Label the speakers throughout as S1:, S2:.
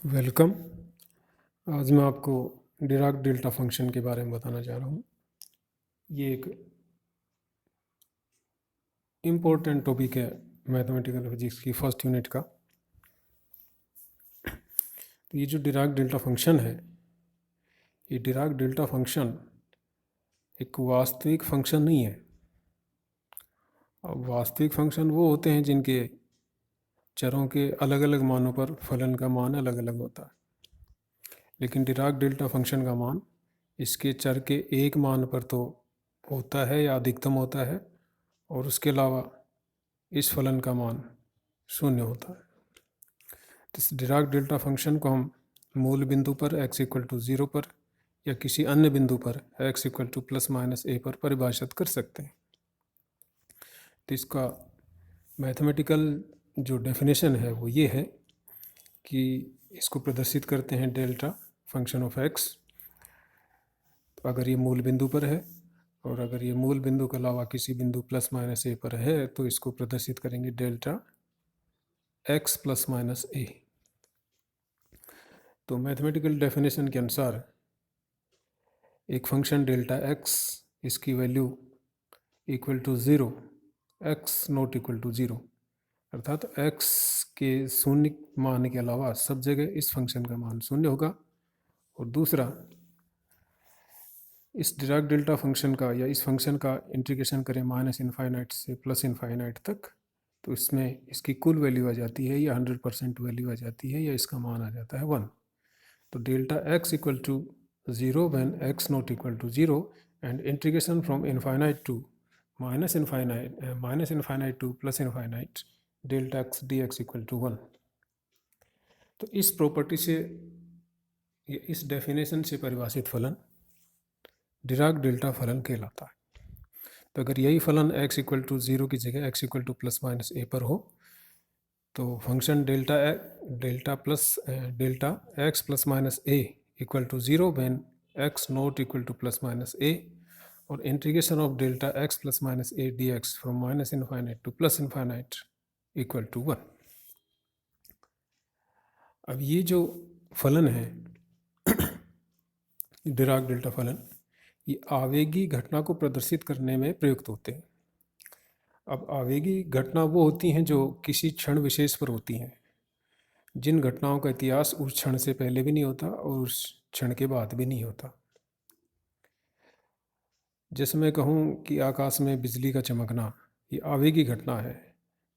S1: Welcome. आज मैं आपको डिराक डेल्टा फंक्शन के बारे में बताना चाह रहा हूँ। ये एक इम्पोर्टेंट टॉपिक है मैथमेटिकल फिजिक्स की फर्स्ट यूनिट का। तो ये जो डिराक डेल्टा फंक्शन है, ये डिराक डेल्टा फंक्शन एक वास्तविक फंक्शन नहीं है। अब वास्तविक फंक्शन वो होते हैं जिनके चरों के अलग अलग मानों पर फलन का मान अलग अलग होता है, लेकिन डिराक डेल्टा फंक्शन का मान इसके चर के एक मान पर तो होता है या अधिकतम होता है, और उसके अलावा इस फलन का मान शून्य होता है। तो इस डिराक डेल्टा फंक्शन को हम मूल बिंदु पर x इक्वल टू 0 पर या किसी अन्य बिंदु पर x equal to plus minus a पर परिभाषित कर सकते हैं। तो इसका मैथमेटिकल जो डेफिनेशन है वो ये है कि इसको प्रदर्शित करते हैं डेल्टा फंक्शन ऑफ x। तो अगर ये मूल बिंदु पर है और अगर ये मूल बिंदु के अलावा किसी बिंदु प्लस माइनस a पर है तो इसको प्रदर्शित करेंगे delta x plus minus a। तो मैथमेटिकल डेफिनेशन के अनुसार एक फंक्शन डेल्टा x, इसकी value equal to 0, x not equal to 0, अर्थात x के शून्य मान के अलावा सब जगह इस फंक्शन का मान शून्य होगा। और दूसरा, इस डिराक डेल्टा फंक्शन का या इस फंक्शन का इंटीग्रेशन करें माइनस इनफाइनाइट से प्लस इनफाइनाइट तक, तो इसमें इसकी कुल वैल्यू आ जाती है या 100% वैल्यू आ जाती है या इसका मान आ जाता है 1। तो delta x equal to 0 when x not equal to 0 and integration from infinite to minus infinite to plus infinite delta x dx equal to 1। तो इस प्रॉपर्टी से, इस डेफिनेशन से परिभाषित फलन डिराक डेल्टा फलन कहलाता है। तो अगर यही फलन x इक्वल टू 0 की जगह x equal to plus minus a पर हो तो function delta x plus minus a equal to 0 when x not equal to plus minus a और integration of delta x plus minus a dx from minus infinite to plus infinite equal to 1। अब ये जो फलन है Dirac delta फलन, ये आवेगी घटना को प्रदर्शित करने में प्रयुक्त होते हैं। अब आवेगी घटना वो होती हैं जो किसी क्षण विशेष पर होती हैं, जिन घटनाओं का इतिहास उस क्षण से पहले भी नहीं होता और उस क्षण के बाद भी नहीं होता। जैसे मैं कहूँ कि आकाश में बिजली का चमकना, ये आवेगी घटना है,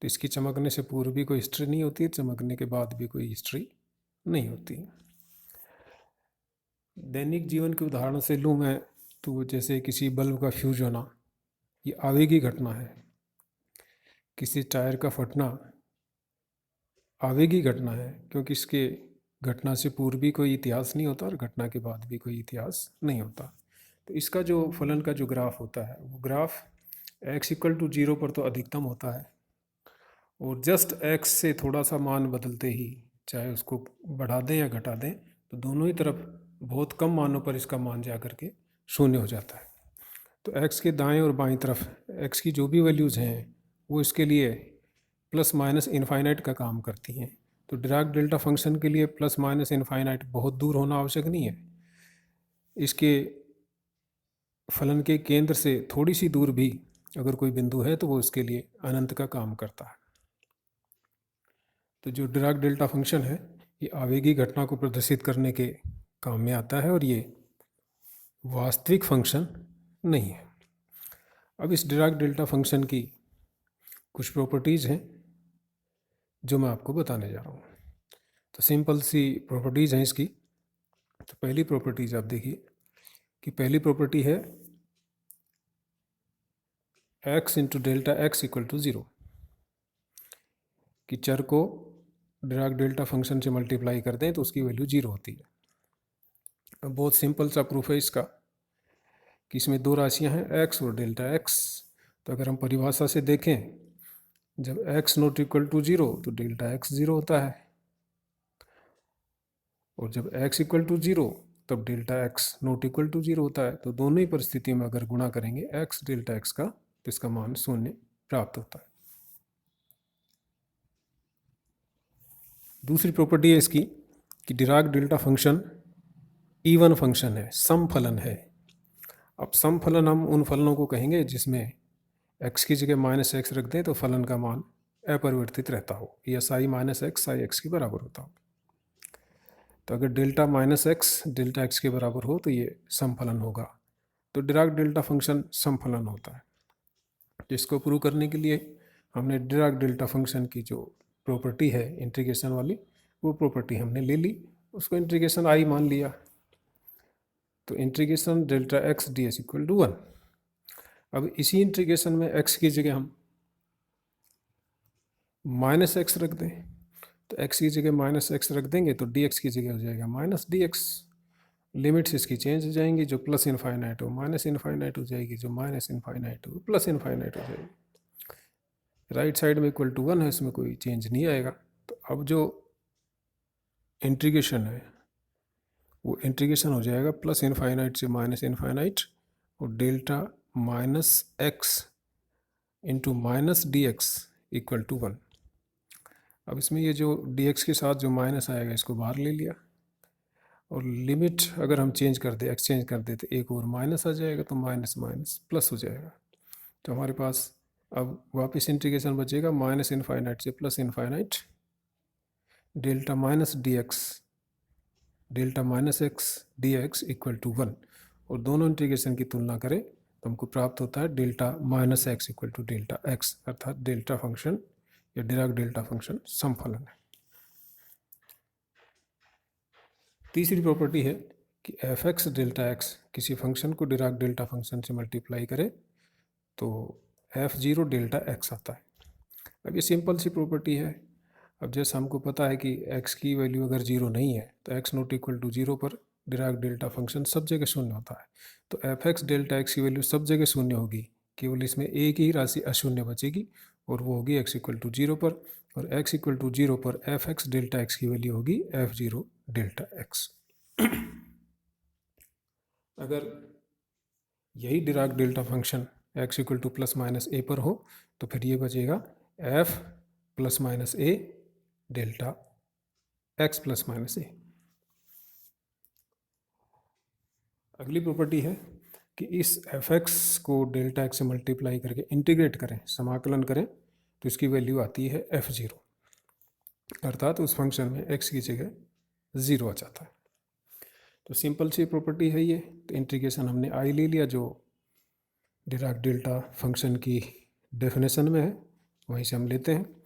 S1: तो इसकी चमकने से पूर्व भी कोई हिस्ट्री नहीं होती, चमकने के बाद भी कोई हिस्ट्री नहीं होती। दैनिक जीवन के उदाहरण से लूँ मैं तो जैसे किसी बल्ब का फ्यूज होना, ये आवेगी घटना है। किसी टायर का फटना आवेगी घटना है, क्योंकि इसके घटना से पूर्व भी कोई इतिहास नहीं होता और घटना के बाद भी कोई इतिहास नहीं होता। तो इसका जो फलन का जो ग्राफ होता है वो ग्राफ x इक्वल टू 0 पर तो अधिकतम होता है, और जस्ट x से थोड़ा सा मान बदलते ही, चाहे उसको बढ़ा दें या घटा दें, तो दोनों ही तरफ बहुत कम मानों पर इसका मान जा कर के शून्य हो जाता है। तो x के दाएं और बाएं तरफ x की जो भी वैल्यूज़ हैं वो इसके लिए प्लस माइनस इनफाइनाइट का काम करती हैं। तो डिराक डेल्टा फंक्शन के लिए प्लस माइनस इनफाइनाइट बहुत दूर होना आवश्यक नहीं है। इसके फलन के केंद्र से थोड़ी सी दूर भी अगर कोई बिंदु है तो वो इसके लिए अनंत का काम करता है। तो जो डिराक डेल्टा फंक्शन है ये आवेगी घटना को प्रदर्शित करने के काम में आता है और ये वास्तविक फंक्शन नहीं है। अब इस डिराक डेल्टा फंक्शन की कुछ प्रॉपर्टीज़ हैं जो मैं आपको बताने जा रहा हूँ। तो सिंपल सी प्रॉपर्टीज़ हैं इसकी। तो पहली प्रॉपर्टीज़ आप देखिए कि पहली प्रॉपर्टी है x इंटू डेल्टा x इक्वल टू 0, कि चर को डिराक डेल्टा फंक्शन से मल्टीप्लाई कर दें तो उसकी वैल्यू 0 होती है। अब बहुत सिंपल सा प्रूफ है इसका कि इसमें दो राशियां हैं x और डेल्टा x। तो अगर हम परिभाषा से देखें, जब x नॉट इक्वल टू 0 तो डेल्टा x 0 होता है, और जब x इक्वल टू 0 तब delta x not equal to 0 होता है। तो दोनों ही परिस्थितियों में अगर गुणा करेंगे x डेल्टा x का तो इसका मान शून्य प्राप्त होता है। दूसरी प्रॉपर्टी है इसकी कि Dirac delta function even function है, सम फलन है। अब सम फलन हम उन फलनों को कहेंगे जिसमें x की जगह माइनस एक्स रख दें तो फलन का मान अपरिवर्तित रहता हो, या Sai minus x Sai x के बराबर होता हो। तो अगर delta minus x delta x के बराबर हो तो ये सम फलन होगा। तो डिराक डेल्टा फंक्शन सम फलन होता है। जिसको प्रूव करने के लिए हमने डिराक डेल्टा फंक्शन की जो प्रॉपर्टी है इंटीग्रेशन वाली, वो प्रॉपर्टी हमने ले ली, उसको इंटीग्रेशन आई मान लिया। तो integration delta x D S equal to 1। अब इसी इंटीग्रेशन में x की जगह हम माइनस एक्स रख दें, तो x की जगह माइनस एक्स रख देंगे तो dx की जगह हो जाएगा माइनस dx। लिमिट्स इसकी चेंज हो जाएंगी, जो प्लस इनफाइनाइट हो माइनस इनफाइनाइट हो जाएगी, जो माइनस इनफाइनाइट हो प्लस इनफाइनाइट हो जाएगी। राइट साइड में इक्वल टू 1 है, इसमें कोई चेंज नहीं आएगा। तो अब जो इंटीग्रेशन है वो इंटीग्रेशन हो जाएगा प्लस इनफाइनाइट से माइनस इनफाइनाइट, और delta minus X into minus D x equal to 1। अब इसमें ये जो dx के साथ जो माइनस आएगा इसको बाहर ले लिया, और लिमिट अगर हम चेंज कर दे एक्सचेंज कर दे तो एक और माइनस आ जाएगा, तो माइनस माइनस प्लस हो जाएगा। तो हमारे पास अब वापस इंटीग्रेशन बचेगा माइनस इनफाइनाइट से plus infinite, delta minus D X delta minus X D x equal to 1। और दोनों इंटीग्रेशन की तुलना करें तो हमको प्राप्त होता है delta minus X equal to delta X, अर्थात डेल्टा फंक्शन या डिराक डेल्टा फंक्शन सम फलन है। तीसरी प्रॉपर्टी है कि एफ एक्स डेल्टा एक्स किसी फंक्शन को डिराक डेल्टा फंक्शन से मल्टीप्लाई करे तो एफ जीरो डेल्टा एक्स आता है। अब ये सिंपल सी प्रॉपर्टी है। अब जैसे हमको पता है कि x की वैल्यू अगर जीरो नहीं है तो x not equal to zero पर डिराक डेल्टा फंक्शन सब जगह शून्य होता है। तो एफ एक्स डेल्टा एक्स की वैल्यू सब जगह शून्य होगी, केवल इसमें एक ही राशि अशून्य बचेगी और वो होगी x इक्वल टू जीरो पर, और x इक्वल टू जीरो पर एफ एक्स डेल्टा एक्स की वैल्यू होगी एफ जीरो डेल्टा एक्स। अगर यही Dirac delta function x equal to plus minus a पर हो तो फिर ये बचेगा f plus minus a delta x plus minus a. अगली प्रॉपर्टी है कि इस एफ एक्स को डेल्टा एक्स से मल्टीप्लाई करके इंटीग्रेट करें, समाकलन करें, तो इसकी वैल्यू आती है एफ जीरो, अर्थात उस फंक्शन में x की जगह ज़ीरो आ जाता है। तो सिंपल सी प्रॉपर्टी है ये। तो इंटीग्रेशन हमने आई ले लिया जो डिराक डेल्टा फंक्शन की डेफिनेशन में है, वहीं से हम लेते हैं।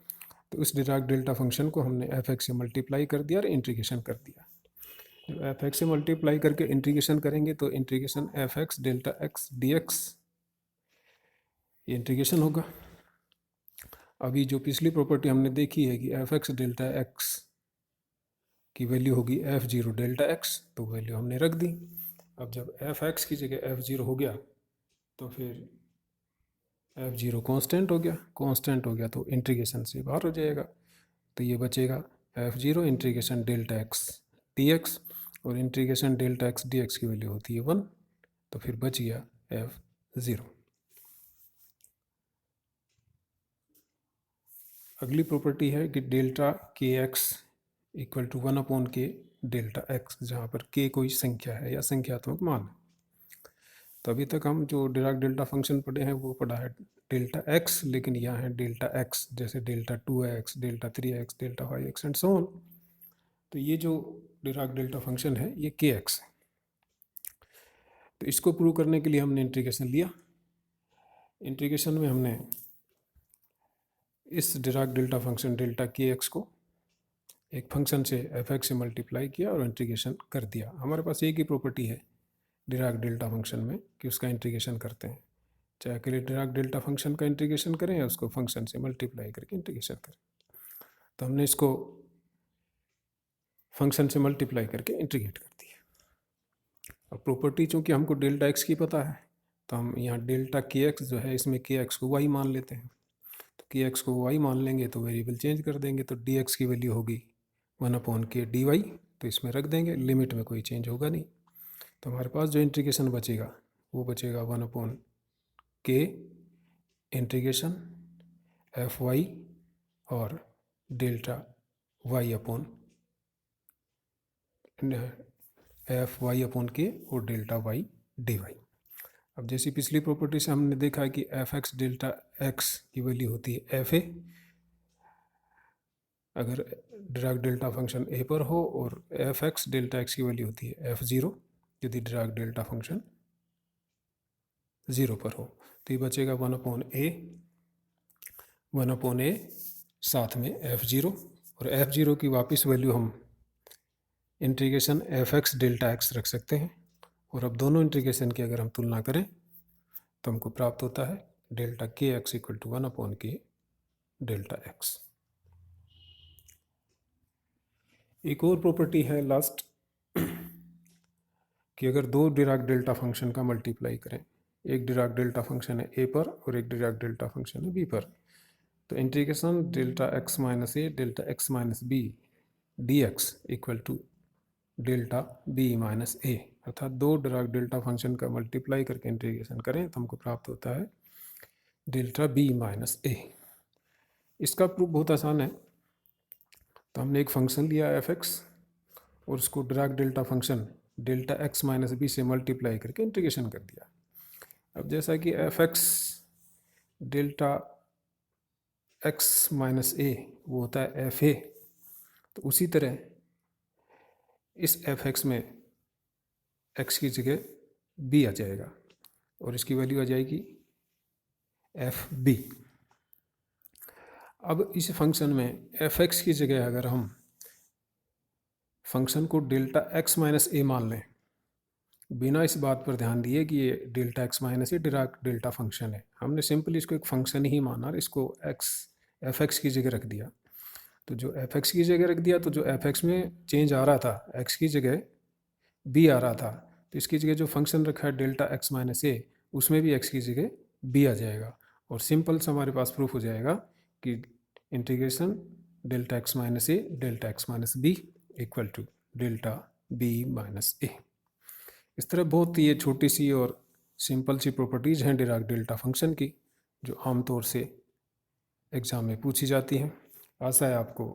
S1: तो उस डिराक डेल्टा फंक्शन को हमने एफ एक्स से मल्टीप्लाई कर दिया और इंटीग्रेशन कर दिया। जब एफ एक्स से मल्टीप्लाई करके इंटीग्रेशन करेंगे तो integration F x delta x D x ये इंटीग्रेशन होगा। अभी जो पिछली प्रॉपर्टी हमने देखी है कि एफ एक्स डेल्टा एक्स की वैल्यू होगी एफ जीरो डेल्टा एक्स, तो वैल्यू हमने रख दी। अब जब एफ एक्स की जगह एफ जीरो हो गया तो फिर एफ जीरो कॉन्स्टेंट हो गया, कॉन्स्टेंट हो गया तो इंटीग्रेशन से बाहर हो जाएगा। तो ये बचेगा f zero integration delta x D x, और integration delta x D x की वैल्यू होती है 1, तो फिर बच गया एफ ज़ीरो। अगली प्रॉपर्टी है कि delta K X equal to 1 upon के डेल्टा एक्स, जहाँ पर के कोई संख्या है या संख्यात्मक मान है। तो अभी तक हम जो डिराक डेल्टा फंक्शन पढ़े हैं वो पढ़ा है डेल्टा एक्स, लेकिन यहाँ है डेल्टा एक्स, जैसे delta 2x delta 3x delta 5x and so on. तो ये जो डिराक डेल्टा फंक्शन है ये के एक्स है। तो इसको प्रूव करने के लिए हमने इंटीग्रेशन लिया। इंटीग्रेशन में हमने इस Dirac delta function delta K x को एक फंक्शन से एफ एक्स से मल्टीप्लाई किया और इंटीग्रेशन कर दिया। हमारे पास एक ही प्रॉपर्टी है डिराक डेल्टा फंक्शन में कि उसका इंटीग्रेशन करते हैं, चाहे अकेले डिराक डेल्टा फंक्शन का इंटीग्रेशन करें या उसको फंक्शन से मल्टीप्लाई करके इंटीग्रेशन करें। तो हमने इसको फंक्शन से मल्टीप्लाई करके इंटीग्रेट कर दिया। अब प्रॉपर्टी चूँकि हमको डेल्टा एक्स की पता है तो हम यहाँ डेल्टा के एक्स जो है इसमें के एक्स को वाई मान लेते हैं। तो के एक्स को वाई मान लेंगे तो वेरिएबल चेंज कर देंगे, तो डी एक्स की वैल्यू होगी 1 अपॉन के डी वाई, तो इसमें रख देंगे, लिमिट में कोई चेंज होगा नहीं। तो हमारे पास जो इंटीग्रेशन बचेगा वो बचेगा 1 upon K integration F Y और delta Y upon F Y upon K और डेल्टा वाई डी वाई। अब जैसे पिछली प्रॉपर्टी से हमने देखा है कि एफ एक्स डेल्टा एक्स की वैल्यू होती है एफ ए, अगर डिराक डेल्टा फंक्शन ए पर हो, और एफ एक्स डेल्टा एक्स की वैल्यू होती है एफ ज़ीरो यदि डिराक डेल्टा फंक्शन ज़ीरो पर हो। तो ये बचेगा 1/a साथ में एफ ज़ीरो, और एफ ज़ीरो की वापस वैल्यू हम integration F x delta x रख सकते हैं, और अब दोनों इंटीग्रेशन की अगर हम तुलना करें तो हमको प्राप्त होता है delta K X equal to 1/k delta X. एक और प्रॉपर्टी है लास्ट कि अगर दो डिराक डेल्टा फंक्शन का मल्टीप्लाई करें, एक डिराक डेल्टा फंक्शन है ए पर और एक डिराक डेल्टा फंक्शन है बी पर, तो integration delta x minus a delta x minus b d x equal to delta b minus a, अर्थात दो डिराक डेल्टा फंक्शन का मल्टीप्लाई करके इंटीग्रेशन करें तो हमको प्राप्त होता है डेल्टा बी माइनस ए। इसका प्रूफ बहुत आसान है। तो हमने एक फंक्शन लिया एफ एक्स और उसको Dirac delta function delta x minus b से मल्टीप्लाई करके इंटीग्रेशन कर दिया। अब जैसा कि F x delta x minus a वो होता है एफ ए, तो उसी तरह इस एफ एक्स में एक्स की जगह बी आ जाएगा और इसकी वैल्यू आ जाएगी एफ बी। अब इस फंक्शन में एफ एक्स की जगह अगर हम फंक्शन को डेल्टा एक्स माइनस ए मान लें, बिना इस बात पर ध्यान दिए कि ये डेल्टा एक्स माइनस ए डिराक डेल्टा फंक्शन है, हमने सिंपली इसको एक फंक्शन ही माना, इसको एफ एक्स की जगह रख दिया। तो जो एफ एक्स की जगह रख दिया तो जो एफ एक्स में चेंज आ रहा था एक्स की जगह बी आ रहा था, तो इसकी जगह जो फंक्शन रखा है डेल्टा एक्स माइनस ए उसमें भी एक्स की जगह बी आ जाएगा, और सिंपल से हमारे पास प्रूफ हो जाएगा कि integration delta x minus a delta x minus b equal to delta b minus a. इस तरह बहुत ये छोटी सी और सिंपल सी प्रॉपर्टीज़ हैं डिराक डेल्टा फंक्शन की जो आमतौर से एग्ज़ाम में पूछी जाती हैं। आशा है आपको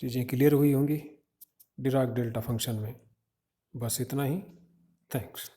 S1: चीज़ें क्लियर हुई होंगी डिराक डेल्टा फंक्शन में। बस इतना ही। थैंक्स।